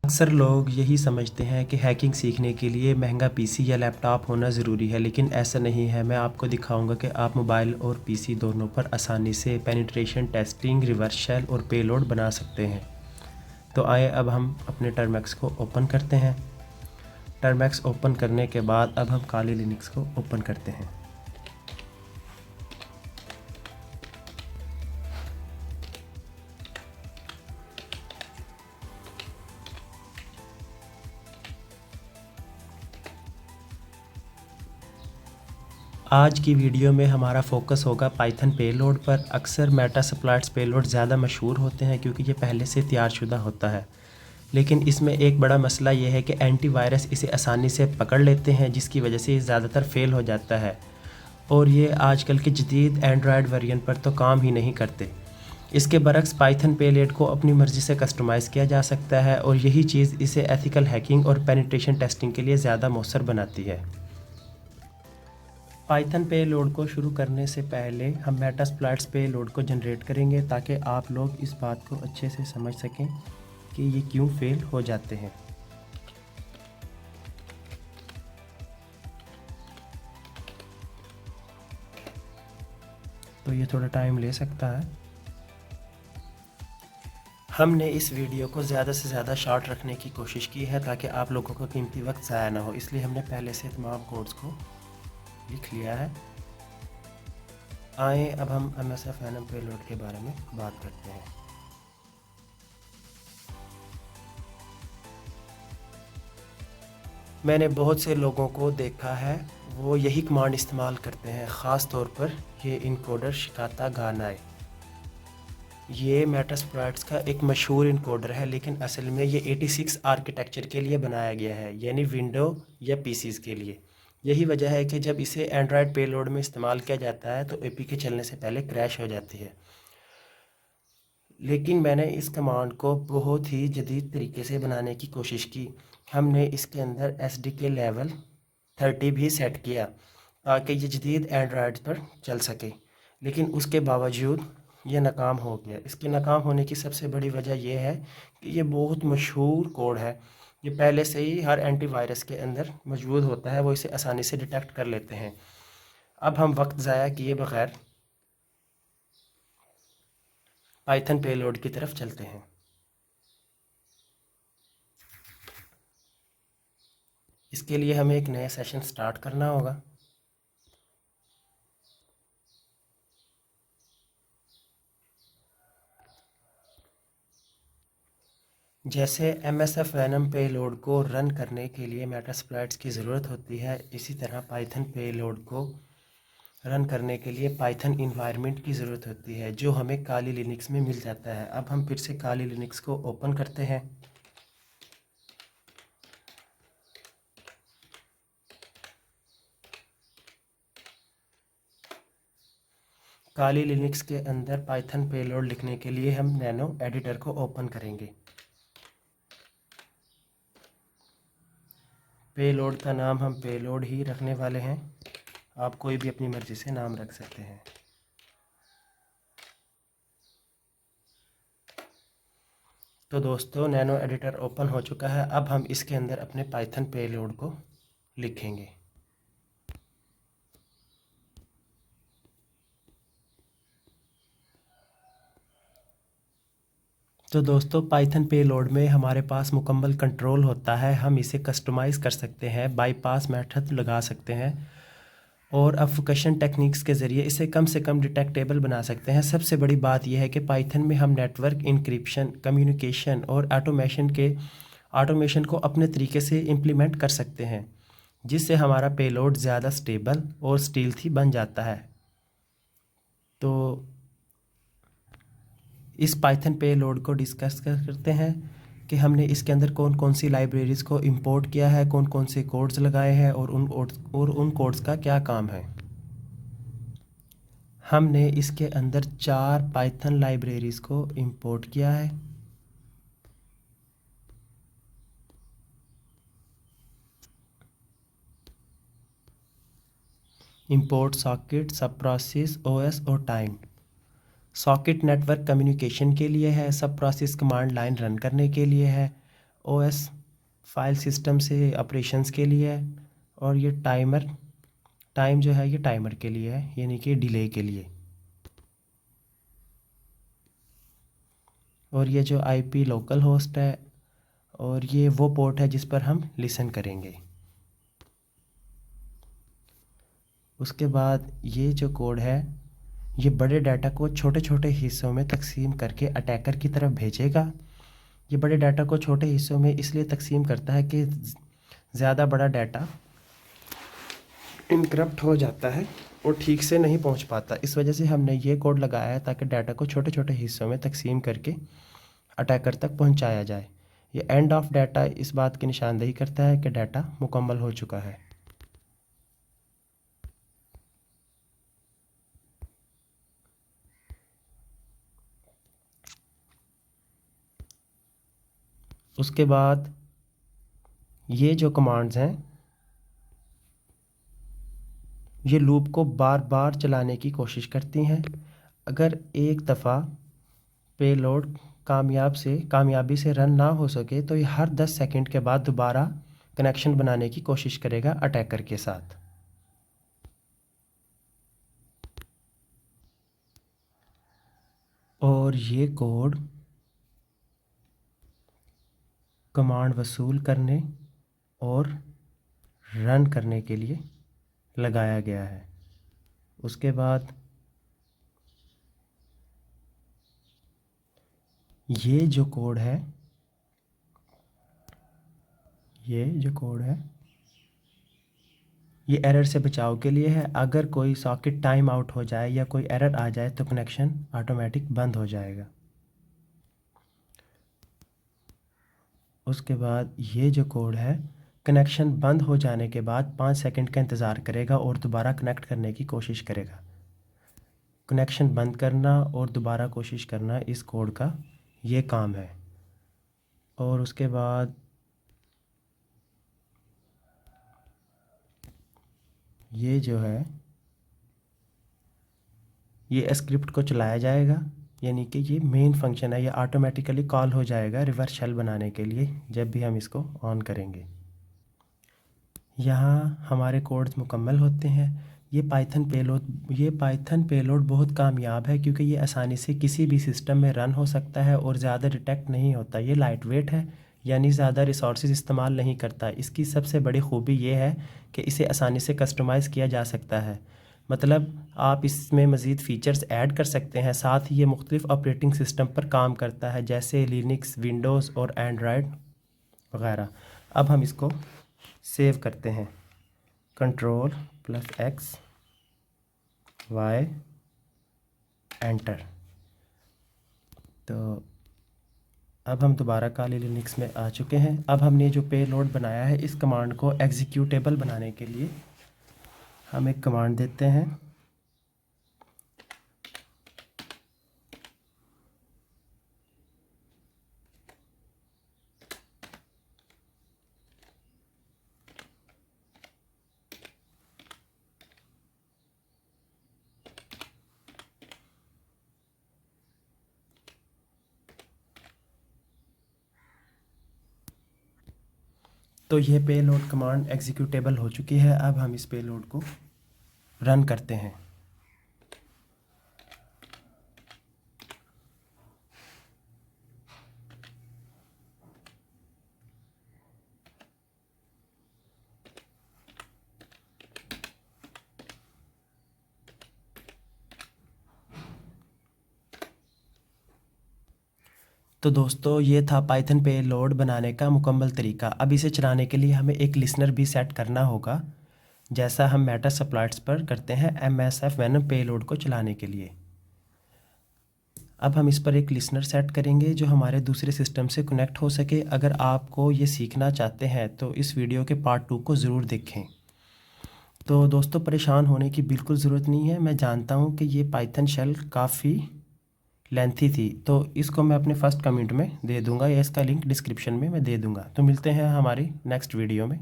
अक्सर लोग यही समझते हैं कि हैकिंग सीखने के लिए महंगा पीसी या लैपटॉप होना ज़रूरी है, लेकिन ऐसा नहीं है। मैं आपको दिखाऊंगा कि आप मोबाइल और पीसी दोनों पर आसानी से पेनिट्रेशन टेस्टिंग, रिवर्स शेल और पेलोड बना सकते हैं। तो आइए अब हम अपने टर्मैक्स को ओपन करते हैं। टर्मैक्स ओपन करने के बाद अब हम काली लिनक्स को ओपन करते हैं। आज की वीडियो में हमारा फोकस होगा पाइथन पेलोड पर। अक्सर मेटास्प्लॉइट्स पेलोड ज़्यादा मशहूर होते हैं क्योंकि ये पहले से तैयारशुदा होता है, लेकिन इसमें एक बड़ा मसला ये है कि एंटीवायरस इसे आसानी से पकड़ लेते हैं, जिसकी वजह से ये ज़्यादातर फेल हो जाता है और ये आजकल के जदीद एंड्रॉयड वेरिएंट पर तो काम ही नहीं करते। इसके बरक्स पाइथन पेलोड को अपनी मर्ज़ी से कस्टमाइज़ किया जा सकता है और यही चीज़ इसे एथिकल हैकिंग और पेनिट्रेशन टेस्टिंग के लिए ज़्यादा मौसर बनाती है। पाइथन पेलोड को शुरू करने से पहले हम मेटास्प्लॉइट्स पेलोड को जनरेट करेंगे ताकि आप लोग इस बात को अच्छे से समझ सकें कि ये क्यों फेल हो जाते हैं। तो ये थोड़ा टाइम ले सकता है। हमने इस वीडियो को ज़्यादा से ज़्यादा शॉर्ट रखने की कोशिश की है ताकि आप लोगों का कीमती वक्त ज़ाया ना हो, इसलिए हमने पहले से तमाम कोड्स को लिख लिया है। आए अब हम MSF Venom पेलोड के बारे में बात करते हैं। मैंने बहुत से लोगों को देखा है वो यही कमांड इस्तेमाल करते हैं, ख़ास तौर पर ये इनकोडर शिकाता गानाए। ये मेटास्प्लॉइट्स का एक मशहूर इनकोडर है, लेकिन असल में ये 86 आर्किटेक्चर के लिए बनाया गया है, यानी विंडो या पीसीज़ के लिए। यही वजह है कि जब इसे एंड्रॉयड पेलोड में इस्तेमाल किया जाता है तो एपीके चलने से पहले क्रैश हो जाती है। लेकिन मैंने इस कमांड को बहुत ही जदीद तरीके से बनाने की कोशिश की। हमने इसके अंदर SDK लेवल 30 भी सेट किया ताकि ये जदीद एंड्रॉयड पर चल सके, लेकिन उसके बावजूद ये नाकाम हो गया। इसके नाकाम होने की सबसे बड़ी वजह यह है कि ये बहुत मशहूर कोड है। ये पहले से ही हर एंटीवायरस के अंदर मौजूद होता है, वो इसे आसानी से डिटेक्ट कर लेते हैं। अब हम वक्त ज़ाया किए बगैर पाइथन पेलोड की तरफ चलते हैं। इसके लिए हमें एक नया सेशन स्टार्ट करना होगा। जैसे MSF Venom पेलोड को रन करने के लिए मेटास्प्लॉइट्स की ज़रूरत होती है, इसी तरह पाइथन पेलोड को रन करने के लिए पाइथन इन्वायरमेंट की ज़रूरत होती है, जो हमें काली लिनक्स में मिल जाता है। अब हम फिर से काली लिनक्स को ओपन करते हैं। काली लिनक्स के अंदर पाइथन पेलोड लिखने के लिए हम नैनो एडिटर को ओपन करेंगे। पेलोड का नाम हम पेलोड ही रखने वाले हैं, आप कोई भी अपनी मर्ज़ी से नाम रख सकते हैं। तो दोस्तों, नैनो एडिटर ओपन हो चुका है। अब हम इसके अंदर अपने पाइथन पेलोड को लिखेंगे। तो दोस्तों, पाइथन पेलोड में हमारे पास मुकम्मल कंट्रोल होता है। हम इसे कस्टमाइज़ कर सकते हैं, बाईपास मेथड लगा सकते हैं और ऑब्फुकेशन टेक्निक्स के ज़रिए इसे कम से कम डिटेक्टेबल बना सकते हैं। सबसे बड़ी बात यह है कि पाइथन में हम नेटवर्क इंक्रिप्शन, कम्युनिकेशन और ऑटोमेशन को अपने तरीके से इम्प्लीमेंट कर सकते हैं, जिससे हमारा पेलोड ज़्यादा स्टेबल और स्टील्थी बन जाता है। तो इस पाइथन पेलोड को डिस्कस करते हैं कि हमने इसके अंदर कौन कौन सी लाइब्रेरीज़ को इंपोर्ट किया है, कौन कौन से कोड्स लगाए हैं और उन कोड्स का क्या काम है। हमने इसके अंदर 4 पाइथन लाइब्रेरीज़ को इंपोर्ट किया है। इंपोर्ट सॉकेट, सब प्रोसेस, OS और टाइम। सॉकेट नेटवर्क कम्युनिकेशन के लिए है, सब प्रोसेस कमांड लाइन रन करने के लिए है ओएस फाइल सिस्टम से ऑपरेशंस के लिए है, और ये टाइम जो है ये टाइमर के लिए है, यानी कि डिले के लिए। और ये जो आईपी लोकल होस्ट है, और ये वो पोर्ट है जिस पर हम लिसन करेंगे। उसके बाद ये जो कोड है ये बड़े डाटा को छोटे छोटे हिस्सों में तकसीम करके अटैकर की तरफ भेजेगा। ये बड़े डाटा को छोटे हिस्सों में इसलिए तकसीम करता है कि ज़्यादा बड़ा डाटा इनक्रप्ट हो जाता है और ठीक से नहीं पहुंच पाता। इस वजह से हमने ये कोड लगाया है ताकि डाटा को छोटे छोटे हिस्सों में तकसीम करके अटैकर तक पहुंचाया जाए। ये एंड ऑफ डाटा इस बात की निशानदेही करता है कि डाटा मुकम्मल हो चुका है। उसके बाद ये जो कमांड्स हैं ये लूप को बार बार चलाने की कोशिश करती हैं। अगर एक दफ़ा पेलोड कामयाबी से रन ना हो सके तो ये हर 10 सेकंड के बाद दोबारा कनेक्शन बनाने की कोशिश करेगा अटैकर के साथ। और ये कोड कमांड वसूल करने और रन करने के लिए लगाया गया है। उसके बाद ये जो कोड है ये एरर से बचाव के लिए है। अगर कोई सॉकेट टाइम आउट हो जाए या कोई एरर आ जाए तो कनेक्शन ऑटोमेटिक बंद हो जाएगा। उसके बाद ये जो कोड है कनेक्शन बंद हो जाने के बाद 5 सेकंड का इंतज़ार करेगा और दोबारा कनेक्ट करने की कोशिश करेगा। कनेक्शन बंद करना और दोबारा कोशिश करना इस कोड का ये काम है। और उसके बाद ये जो है ये स्क्रिप्ट को चलाया जाएगा, यानी कि ये मेन फंक्शन है, ये ऑटोमेटिकली कॉल हो जाएगा रिवर्स शेल बनाने के लिए जब भी हम इसको ऑन करेंगे। यहाँ हमारे कोड्स मुकम्मल होते हैं। ये पाइथन पेलोड बहुत कामयाब है क्योंकि ये आसानी से किसी भी सिस्टम में रन हो सकता है और ज़्यादा डिटेक्ट नहीं होता। ये लाइट वेट है, यानी ज़्यादा रिसोर्सेज इस्तेमाल नहीं करता। इसकी सबसे बड़ी खूबी ये है कि इसे आसानी से कस्टमाइज़ किया जा सकता है, मतलब आप इसमें मज़ीद फ़ीचर्स ऐड कर सकते हैं। साथ ही ये मुख्तलिफ़ ऑपरेटिंग सिस्टम पर काम करता है जैसे लिनक्स, विंडोज़ और एंड्रॉयड वगैरह। अब हम इसको सेव करते हैं, Ctrl+X Y एंटर। तो अब हम दोबारा काली लिनक्स में आ चुके हैं। अब हमने जो पेलोड बनाया है इस कमांड को एग्जीक्यूटेबल बनाने के लिए हम एक कमांड देते हैं, तो ये पेलोड कमांड एग्जीक्यूटेबल हो चुकी है। अब हम इस पेलोड को रन करते हैं। तो दोस्तों ये था पाइथन पेलोड बनाने का मुकम्मल तरीका। अब इसे चलाने के लिए हमें एक लिसनर भी सेट करना होगा, जैसा हम मेटासप्लॉइट्स पर करते हैं MSF वेनम पेलोड को चलाने के लिए। अब हम इस पर एक लिसनर सेट करेंगे जो हमारे दूसरे सिस्टम से कनेक्ट हो सके। अगर आपको ये सीखना चाहते हैं तो इस वीडियो के पार्ट 2 को ज़रूर देखें। तो दोस्तों परेशान होने की बिल्कुल ज़रूरत नहीं है। मैं जानता हूँ कि ये पाइथन शेल काफ़ी लेंथी थी, तो इसको मैं अपने फर्स्ट कमेंट में दे दूँगा या इसका लिंक डिस्क्रिप्शन में मैं दे दूँगा। तो मिलते हैं हमारी नेक्स्ट वीडियो में।